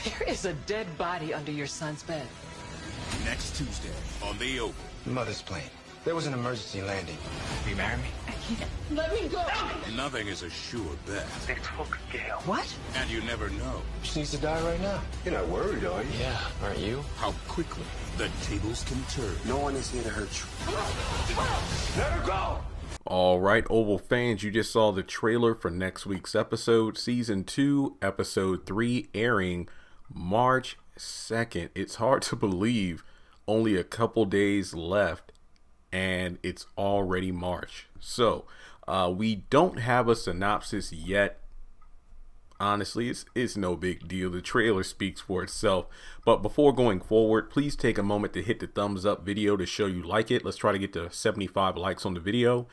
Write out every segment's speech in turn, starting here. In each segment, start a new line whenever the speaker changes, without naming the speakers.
There is a dead body under your son's bed.
Next Tuesday on The Oval.
Mother's plane. There was an emergency landing.
Will you marry me?
I can't. Let me go.
Nothing is a sure bet.
They took Gail.
What?
And you never know
She needs to die right now. You're not worried, are you?
Yeah, aren't you?
how quickly the tables can turn.
No one is here to hurt you. Let her go!
All right, Oval fans, you just saw the trailer for next week's episode, Season 2, Episode 3, airing March 2nd. It's hard to believe, only a couple days left, and it's already March. So, we don't have a synopsis yet. Honestly, it's no big deal. The trailer speaks for itself. But before going forward, please take a moment to hit the thumbs up video to show you like it. Let's try to get to 75 likes on the video.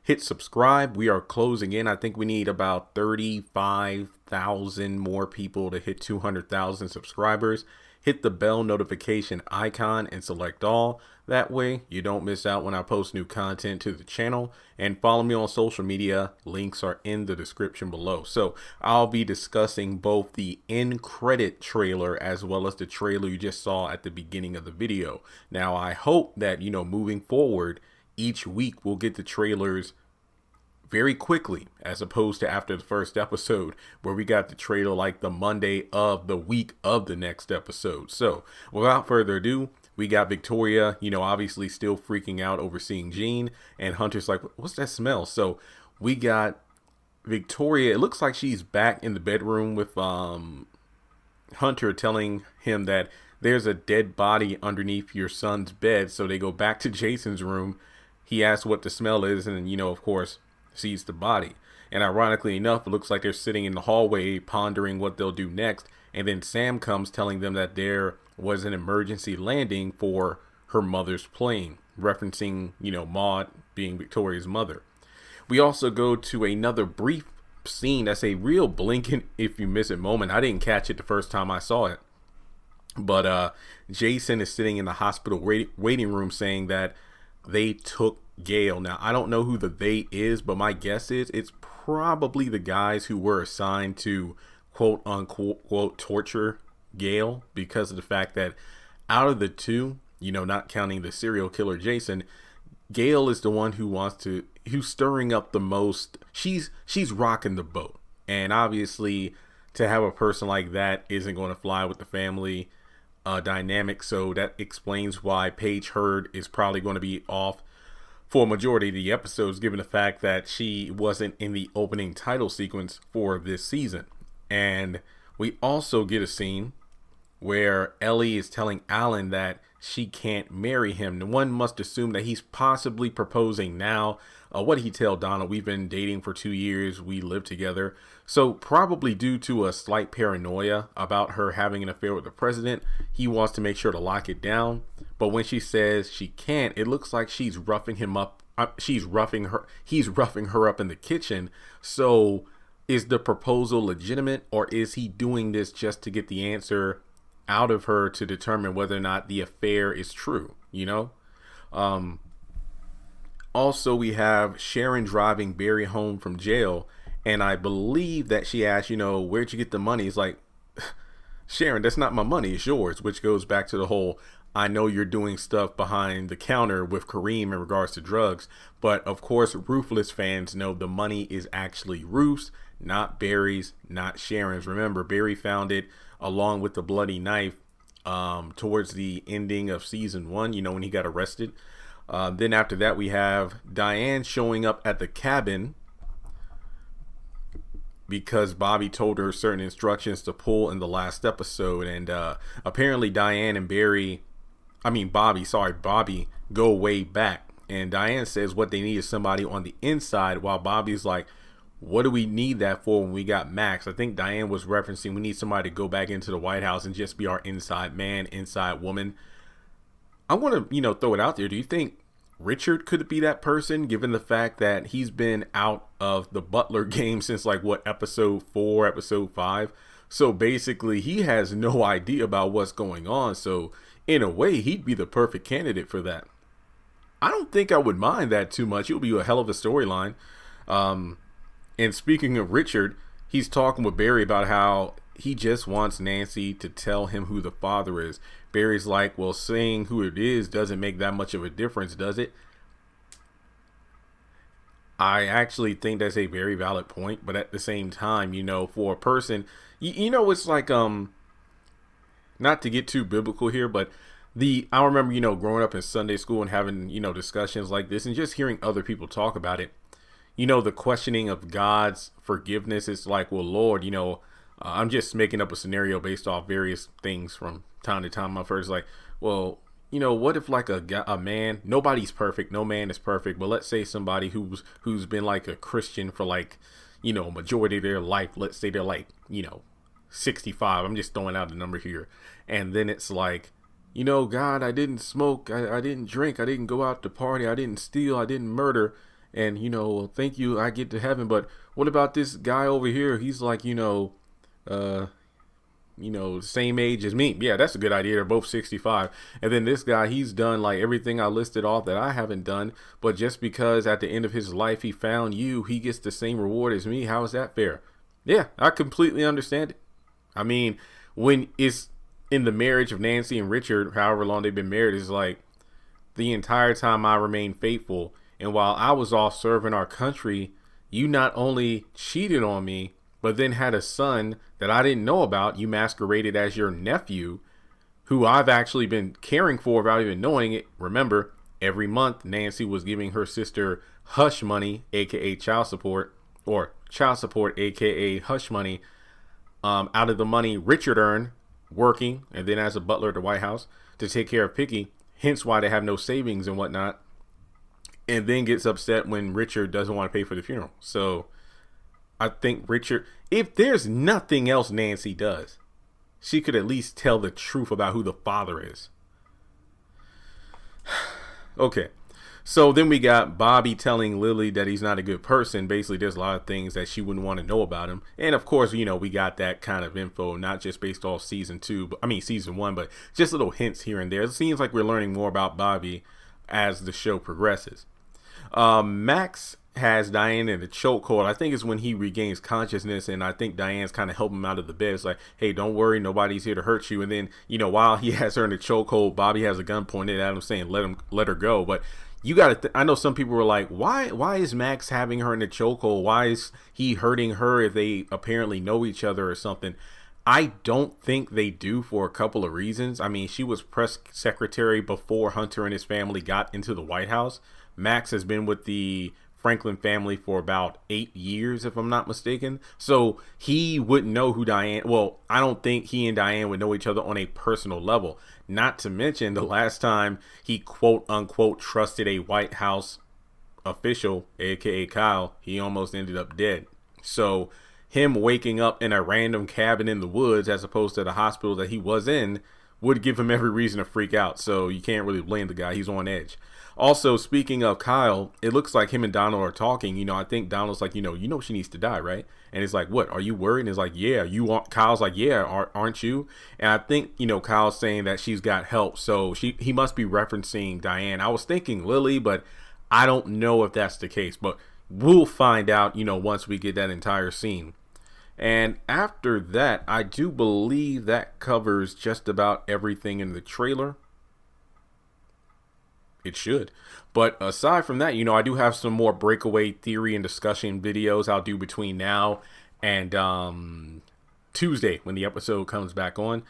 Hit subscribe. We are closing in. I think we need about 35,000 more people to hit 200,000 subscribers. Hit the bell notification icon and select all. That way you don't miss out when I post new content to the channel. And follow me on social media. Links are in the description below. So I'll be discussing both the end credit trailer as well as the trailer you just saw at the beginning of the video. Now I hope that, moving forward, each week we'll get the trailers very quickly, as opposed to after the first episode where we got the trailer like the Monday of the week of the next episode. So without further ado, we got Victoria, obviously still freaking out over seeing Jean, and Hunter's like, what's that smell? So we got Victoria. It looks like she's back in the bedroom with Hunter telling him that there's a dead body underneath your son's bed. So they go back to Jason's room. He asks what the smell is, and of course sees the body. And ironically enough, it looks like they're sitting in the hallway pondering what they'll do next. And then Sam comes telling them that there was an emergency landing for her mother's plane, referencing, Maud being Victoria's mother. We also go to another brief scene that's a real blink if you miss it moment. I didn't catch it the first time I saw it. But Jason is sitting in the hospital waiting room saying that they took Gail. Now, I don't know who the they is, but my guess is it's probably the guys who were assigned to quote unquote torture Gail, because of the fact that out of the two, not counting the serial killer Jason, Gail is the one who's stirring up the most. She's rocking the boat. And obviously to have a person like that isn't going to fly with the family dynamic. So that explains why Paige Hurd is probably going to be off for a majority of the episodes, given the fact that she wasn't in the opening title sequence for this season. And we also get a scene where Ellie is telling Alan that she can't marry him. And one must assume that he's possibly proposing now. What did he tell Donna? We've been dating for 2 years. We live together. So probably due to a slight paranoia about her having an affair with the president, he wants to make sure to lock it down. But when she says she can't, it looks like she's roughing him up. He's roughing her up in the kitchen. So is the proposal legitimate, or is he doing this just to get the answer out of her to determine whether or not the affair is true? Also, we have Sharon driving Barry home from jail, and I believe that she asked, where'd you get the money? It's like, Sharon, that's not my money, it's yours, which goes back to the whole, I know you're doing stuff behind the counter with Kareem in regards to drugs, but of course, Ruthless fans know the money is actually Ruth's, not Barry's, not Sharon's. Remember, Barry found it along with the bloody knife towards the ending of season 1, when he got arrested. Then after that, we have Diane showing up at the cabin because Bobby told her certain instructions to pull in the last episode. And apparently Diane and Bobby go way back. And Diane says what they need is somebody on the inside, while Bobby's like, what do we need that for when we got Max? I think Diane was referencing we need somebody to go back into the White House and just be our inside man, inside woman. I want to, throw it out there. Do you think Richard could be that person, given the fact that he's been out of the Butler game since episode 4, episode 5? So basically he has no idea about what's going on. So in a way, he'd be the perfect candidate for that. I don't think I would mind that too much. It would be a hell of a storyline. And speaking of Richard, he's talking with Barry about how he just wants Nancy to tell him who the father is. Barry's like, well, saying who it is doesn't make that much of a difference, does it? I actually think that's a very valid point, but at the same time, you know, for a person, you know, it's like, not to get too biblical here, but I remember, you know, growing up in Sunday school and having, you know, discussions like this and just hearing other people talk about it. You know, the questioning of God's forgiveness is like, well, Lord, you know, I'm just making up a scenario based off various things from time to time. I've heard it's like, well, you know, what if like a man, nobody's perfect, no man is perfect, but let's say somebody who's been like a Christian for like, you know, majority of their life, let's say they're like, you know, 65. I'm just throwing out a number here. And then it's like, you know, God, I didn't smoke, I didn't drink, I didn't go out to party, I didn't steal, I didn't murder. And, you know, thank you, I get to heaven. But what about this guy over here? He's like, you know, same age as me. Yeah, that's a good idea. They're both 65. And then this guy, he's done like everything I listed off that I haven't done. But just because at the end of his life, he found you, he gets the same reward as me. How is that fair? Yeah, I completely understand it. I mean, when it's in the marriage of Nancy and Richard, however long they've been married, is like the entire time I remained faithful. And while I was off serving our country, you not only cheated on me, but then had a son that I didn't know about. You masqueraded as your nephew, who I've actually been caring for without even knowing it. Remember, every month Nancy was giving her sister hush money, aka child support, or child support, aka hush money, out of the money Richard earned working and then as a butler at the White House to take care of Picky. Hence why they have no savings and whatnot. And then gets upset when Richard doesn't want to pay for the funeral. So I think Richard, if there's nothing else Nancy does, she could at least tell the truth about who the father is. Okay. So then we got Bobby telling Lily that he's not a good person. Basically, there's a lot of things that she wouldn't want to know about him. And of course, you know, we got that kind of info, not just based off season 1, but just little hints here and there. It seems like we're learning more about Bobby as the show progresses. Max has Diane in the chokehold. I think it's when he regains consciousness, and I think Diane's kind of helping him out of the bed. It's like, hey, don't worry, nobody's here to hurt you. And then, you know, while he has her in the chokehold, Bobby has a gun pointed at him saying, let her go. But you got to, I know some people were like, why is Max having her in the chokehold? Why is he hurting her if they apparently know each other or something? I don't think they do, for a couple of reasons. I mean, she was press secretary before Hunter and his family got into the White House. Max has been with the Franklin family for about 8 years, if I'm not mistaken. So he wouldn't know who Diane, well, I don't think he and Diane would know each other on a personal level. Not to mention the last time he quote unquote trusted a White House official, aka Kyle, he almost ended up dead. So him waking up in a random cabin in the woods as opposed to the hospital that he was in would give him every reason to freak out. So you can't really blame the guy. He's on edge. Also, speaking of Kyle, it looks like him and Donald are talking. You know, I think Donald's like, you know she needs to die, right? And it's like, what? Are you worried? And it's like, yeah, you are. Kyle's like, yeah, aren't you? And I think, you know, Kyle's saying that she's got help. So he must be referencing Diane. I was thinking Lily, but I don't know if that's the case. But we'll find out, you know, once we get that entire scene. And after that, I do believe that covers just about everything in the trailer. It should. But aside from that, you know, I do have some more breakaway theory and discussion videos I'll do between now and Tuesday when the episode comes back on.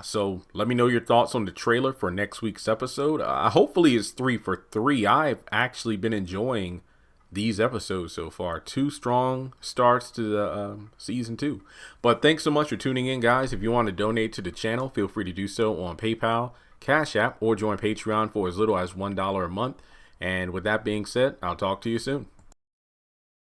So let me know your thoughts on the trailer for next week's episode. Hopefully it's 3 for 3. I've actually been enjoying these episodes so far. 2 strong starts to the season 2. But thanks so much for tuning in, guys. If you want to donate to the channel, feel free to do so on PayPal, Cash App, or join Patreon for as little as $1 a month. And with that being said, I'll talk to you soon.